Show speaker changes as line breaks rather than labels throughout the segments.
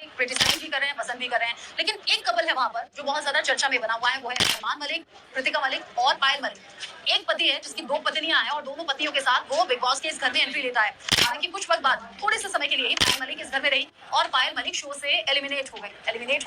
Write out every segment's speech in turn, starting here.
Criticise भी कर रहे हैं, पसंद भी कर रहे हैं, लेकिन एक कपल है वहां पर जो बहुत ज्यादा चर्चा में बना हुआ है, वो है अरमान मलिक, कृतिका मलिक और पायल मलिक। एक पति है जिसकी दो पत्नियां हैं और दोनों पत्नियों के साथ वो बिग बॉस के इस घर में एंट्री लेता है। हालांकि कुछ वक्त बाद थोड़े से समय के लिए ही पायल मलिक इस घर में रही और पायल मलिक शो से एलिमिनेट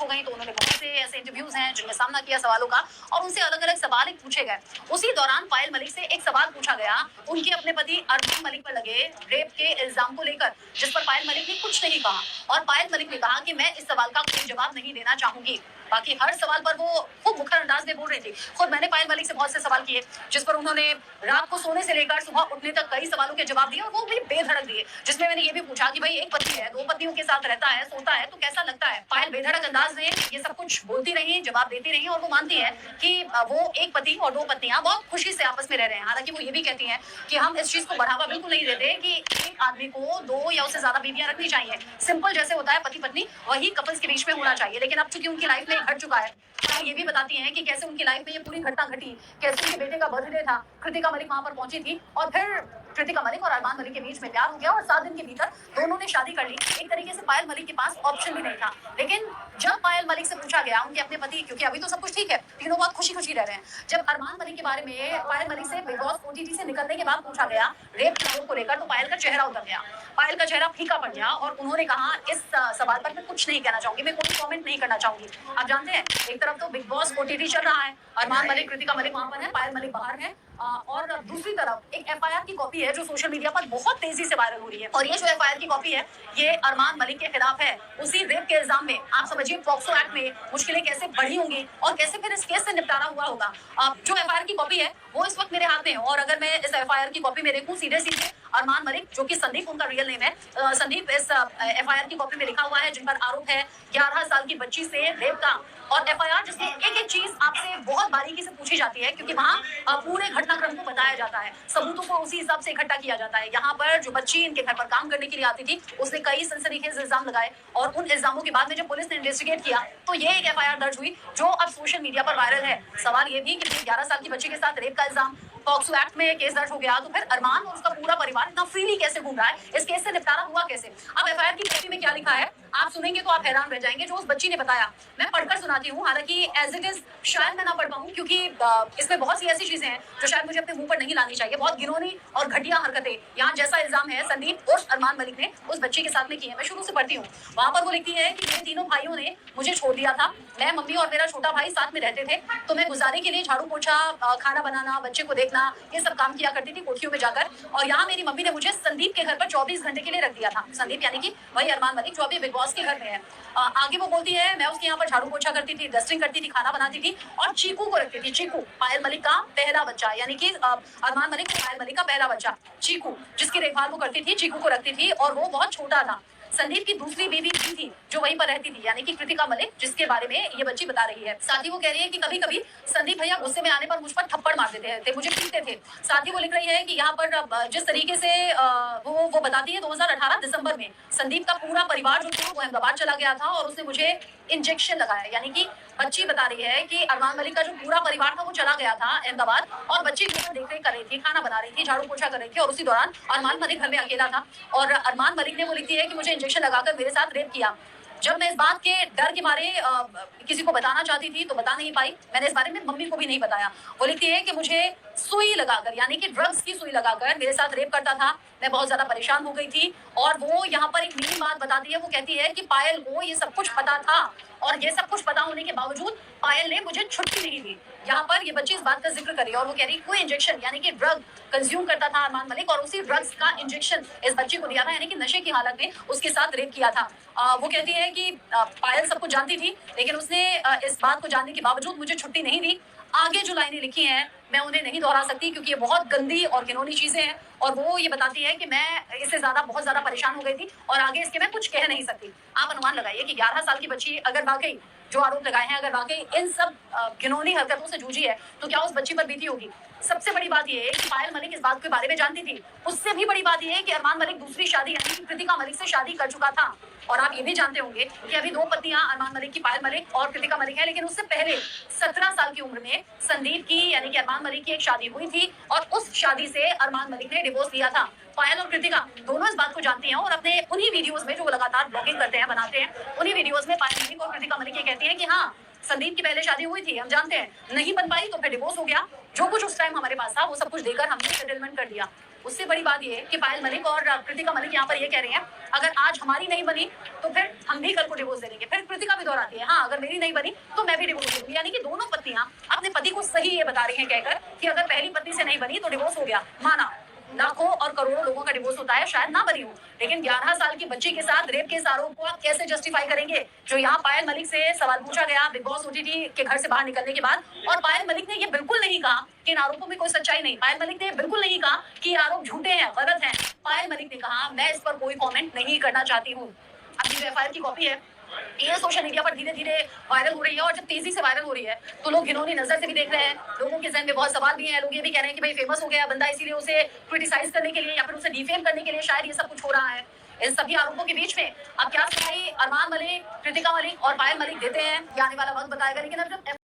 हो गई तो उन्होंने बहुत से ऐसे इंटरव्यूज हैं जिनमें सामना किया सवालों का और उनसे अलग अलग सवाल पूछे गए। उसी दौरान पायल मलिक से एक सवाल पूछा गया उनके अपने पति अरमान मलिक पर लगे रेप के इल्जाम को लेकर, जिस पर पायल मलिक ने कुछ नहीं कहा और पायल मलिक ने कहा कि मैं इस सवाल का कोई जवाब नहीं देना चाहूंगी। बाकी हर सवाल पर वो खूब मुखर अंदाज में बोल रही थी। खुद मैंने पायल मलिक से बहुत से सवाल किए जिस पर उन्होंने रात को सोने से लेकर सुबह उठने तक कई सवालों के जवाब दिए और वो भी बेधड़क दिए, जिसमें मैंने ये भी पूछा कि भाई एक पति है, दो पत्नियों के साथ रहता है, सोता है, तो कैसा लगता है। पायल बेधड़क अंदाज में ये सब कुछ बोलती रही, जवाब देती रही और वो मानती है कि वो एक पति और दो पत्नियां बहुत खुशी से आपस में रह रहे हैं। हालांकि वो ये भी कहती हैं कि हम इस चीज को बढ़ावा बिल्कुल नहीं देते कि एक आदमी को दो या उससे ज्यादा बीवियां रखनी चाहिए। सिंपल जैसे होता है पति पत्नी वही कपल्स के बीच में होना चाहिए, लेकिन अब चूंकि उनकी लाइफ में घट चुका है, ये भी बताती हैं कि कैसे उनकी लाइफ में ये पूरी घटना घटी, कैसे उनके बेटे का बर्थडे था, कृतिका मलिक वहां पर पहुंची थी और फिर कृतिका मलिक और अरमान मलिक के बीच में प्यार हो गया और 7 दिन के भीतर दोनों ने शादी कर ली। एक तरीके से पायल मलिक के पास ऑप्शन भी नहीं था, लेकिन जब पायल मलिक से पूछा गया उनके अपने पति, क्योंकि अभी तो सब कुछ ठीक है, तीनों बहुत खुशी खुशी रह रहे हैं, जब अरमान मलिक के बारे में पायल मलिक से बिग बॉस ओटीटी से निकलने के बाद पूछा गया रेप के आरोप को लेकर, तो पायल का चेहरा उतर गया, पायल का चेहरा फीका पड़ गया और उन्होंने कहा इस सवाल पर मैं कुछ नहीं कहना चाहूंगी, मैं कोई कमेंट नहीं करना चाहूंगी। आप जानते हैं एक तरफ तो बिग बॉस ओटीटी चल रहा है, अरमान मलिक कृतिका मलिक वहां पर है, पायल मलिक बाहर है, और दूसरी तरफ एक एफआईआर की कॉपी है जो सोशल मीडिया पर बहुत तेजी से वायरल हो रही है और ये जो एफआईआर की कॉपी है ये अरमान मलिक के खिलाफ है, उसी रेप के इल्जाम में। आप समझिए पॉक्सो एक्ट में मुश्किलें कैसे बढ़ी होंगी और कैसे फिर इस केस से निपटारा हुआ होगा। जो एफआईआर की कॉपी है वो इस वक्त मेरे हाथ में है और अगर मैं इस एफआईआर की कॉपी में देखूं सीधे सीधे अरमान मलिक, जो कि संदीप उनका रियल नेम है, संदीप इस एफआईआर की कॉपी में लिखा हुआ है जिन पर आरोप है 11 साल की बच्ची से रेप का, और एफआईआर जिसमें एक एक चीज आपसे बहुत बारीकी से पूछी जाती है क्योंकि वहाँ पूरे घटनाक्रम को बताया जाता है, सबूतों को उसी हिसाब से इकट्ठा किया जाता है। यहाँ पर जो बच्ची इनके घर पर काम करने के लिए आती थी उसने कई सनसनीखेज इल्जाम लगाए और उन इल्जामों के बाद में जब पुलिस ने इन्वेस्टिगेट किया तो ये एक एफआईआर दर्ज हुई जो अब सोशल मीडिया पर वायरल है। सवाल ये भी कि 11 साल की बच्ची के साथ रेप का इल्जाम, पॉक्सो एक्ट में केस दर्ज हो गया, तो फिर अरमान और उसका पूरा परिवार इतना फ्रीली कैसे घूम रहा है, इस केस से निपटारा हुआ कैसे। अब एफआईआर की कॉपी में क्या लिखा है आप सुनेंगे तो आप हैरान रह जाएंगे। जो उस बच्ची ने बताया मैं पढ़कर सुनाती हूँ, हालांकि एज इट इज शायद मैं ना पढ़ पाऊँ क्योंकि इसमें बहुत सी ऐसी चीजें हैं जो शायद मुझे अपने मुंह पर नहीं लानी चाहिए। बहुत घिनौनी और घटिया हरकतें यहाँ जैसा इल्जाम है संदीप और अरमान मलिक ने उस बच्ची के साथ में की है। मैं शुरू से पढ़ती हूँ। वहां पर वो लिखती है कि मेरे तीनों भाइयों ने मुझे छोड़ दिया था, मैं, मम्मी और मेरा छोटा भाई साथ में रहते थे, तो मैं गुजारे के लिए झाड़ू पोछा, खाना बनाना, बच्चे को देखना, ये सब काम किया करती थी कोठियों में जाकर। और यहाँ मेरी मम्मी ने मुझे संदीप के घर पर 24 घंटे के लिए रख दिया था। संदीप यानी कि वही अरमान मलिक जो अभी बिग बॉस के घर में है। आगे वो बोलती है मैं उसके यहाँ पर झाड़ू पोछा करती थी, डस्टिंग करती थी, खाना बनाती थी और चीकू को रखती थी। चीकू पायल मलिक का पहला बच्चा, यानी कि अरमान मलिक और पायल मलिक का पहला बच्चा चीकू, जिसकी देखभाल वो करती थी, चीकू को रखती थी और वो बहुत छोटा था। संदीप की दूसरी बीवी भी थी जो वहीं पर रहती थी, यानी कि कृतिका मलिक, जिसके बारे में ये बच्ची बता रही है। साथ ही वो कह रही है कि कभी कभी संदीप भैया गुस्से में आने पर मुझ पर थप्पड़ मार देते थे, मुझे पीटते थे। साथ ही वो लिख रही है कि यहाँ पर जिस तरीके से वो बताती है 2018 दिसंबर में संदीप का पूरा परिवार जो था वो अहमदाबाद चला गया था और उसने मुझे इंजेक्शन लगाया, यानी कि बच्ची बता रही है कि अरमान मलिक का जो पूरा परिवार था वो चला गया था अहमदाबाद और बच्ची के ऊपर देख रेख कर रही थी, खाना बना रही थी, झाड़ू पोछा कर रही थी और उसी दौरान अरमान मलिक घर में अकेला था और अरमान मलिक ने वो लिखती है कि मुझे इंजेक्शन लगाकर मेरे साथ रेप किया। जब मैं इस बात के डर के मारे किसी को बताना चाहती थी तो बता नहीं पाई, मैंने इस बारे में मम्मी को भी नहीं बताया। वो लिखती है कि मुझे सुई लगाकर, यानी कि ड्रग्स की सुई लगाकर मेरे साथ रेप करता था, मैं बहुत ज्यादा परेशान हो गई थी। और वो यहाँ पर एक मेन बात बताती है, वो कहती है कि पायल को ये सब कुछ पता था और ये सब कुछ पता होने के बावजूद पायल ने मुझे छुट्टी नहीं दी। यहाँ पर ये बच्ची इस बात का जिक्र करी और वो कह रही कोई इंजेक्शन, यानी कि ड्रग कंज्यूम करता था अरमान मलिक और उसी ड्रग्स का इंजेक्शन इस बच्ची को दिया था, यानी कि नशे की हालत में उसके साथ रेप किया था। वो कहती है कि पायल सब कुछ जानती थी लेकिन उसने इस बात को जानने के बावजूद मुझे छुट्टी नहीं दी। आगे जो लाइनें लिखी हैं मैं उन्हें नहीं दोहरा सकती क्योंकि ये बहुत गंदी और घिनौनी चीजें हैं और वो ये बताती है कि मैं इससे बहुत ज्यादा परेशान हो गई थी और आगे इसके मैं कुछ कह नहीं सकती। आप अनुमान लगाइए कि 11 साल की बच्ची अगर वाकई जो आरोप लगाए हैं अगर वाकई इन सब घिनौनी हरकतों से जूझी है तो क्या उस बच्ची पर बीती होगी। सबसे बड़ी बात यह है कि पायल मलिक इस बात के बारे में जानती थी, उससे भी बड़ी बात यह है कि अरमान मलिक दूसरी शादी यानी कि कृतिका मलिक से शादी कर चुका था। और आप ये भी जानते होंगे कि अभी 2 पत्नियां अरमान मलिक की पायल मलिक और कृतिका मलिक है, लेकिन उससे पहले 17 साल की उम्र में संदीप की यानी कि अरमान मलिक की एक शादी हुई थी और उस शादी से अरमान मलिक ने डिवोर्स लिया था। पायल और कृतिका दोनों इस बात को जानती हैं और अपने उन्हीं वीडियोस में जो वो लगातार ब्लॉगिंग करते हैं, बनाते हैं, उन्हीं वीडियोस में पायल मलिक और कृतिका मलिक ये कहती हैं कि हाँ, संदीप की पहले शादी हुई थी, हम जानते हैं, नहीं बन पाई तो फिर डिवोर्स हो गया। जो कुछ उस टाइम हमारे पास था वो सब कुछ देकर हमने सेटलमेंट कर दिया। उससे बड़ी बात ये है कि पायल मलिक और कृतिका मलिक यहाँ पर ये कह रही हैं, अगर आज हमारी नहीं बनी तो फिर हम भी कल को डिवोर्स दे देंगे। फिर कृतिका भी दोहराती है, हाँ, अगर मेरी नहीं बनी तो मैं भी डिवोर्स दे दूंगी। यानी कि दोनों पत्नियां अपने पति को सही ये बता रही हैं कहकर कि अगर पहली पत्नी से नहीं बनी तो डिवोर्स हो गया, माना। लाखों और करोड़ों लोगों का डिवोर्स होता है, शायद ना बनी हो, लेकिन 11 साल की बच्ची के साथ रेप के इस आरोप को आप कैसे जस्टिफाई करेंगे? जो यहाँ पायल मलिक से सवाल पूछा गया बिग बॉस ओटीटी के घर से बाहर निकलने के बाद, और पायल मलिक ने ये बिल्कुल नहीं कहा कि इन आरोपों में कोई सच्चाई नहीं। पायल मलिक ने बिल्कुल नहीं कहा कि ये आरोप झूठे हैं, गलत हैं। पायल मलिक ने कहा, मैं इस पर कोई कॉमेंट नहीं करना चाहती हूँ। अब ये एफआईआर की कॉपी है, ये सोशल मीडिया पर धीरे धीरे वायरल हो रही है, और जब तेजी से वायरल हो रही है तो लोग घिनौनी नजर से भी देख रहे हैं। लोगों के जहन में बहुत सवाल भी हैं। लोग ये भी कह रहे हैं कि भाई फेमस हो गया बंदा, इसीलिए उसे क्रिटिसाइज करने के लिए या फिर उसे डिफेम करने के लिए शायद ये सब कुछ हो रहा है। इन सभी आरोपों के बीच में अब क्या सफाई अरमान मलिक, कृतिका मलिक और पायल मलिक देते हैं, ये आने वाला वक्त बताएगा। लेकिन अब जब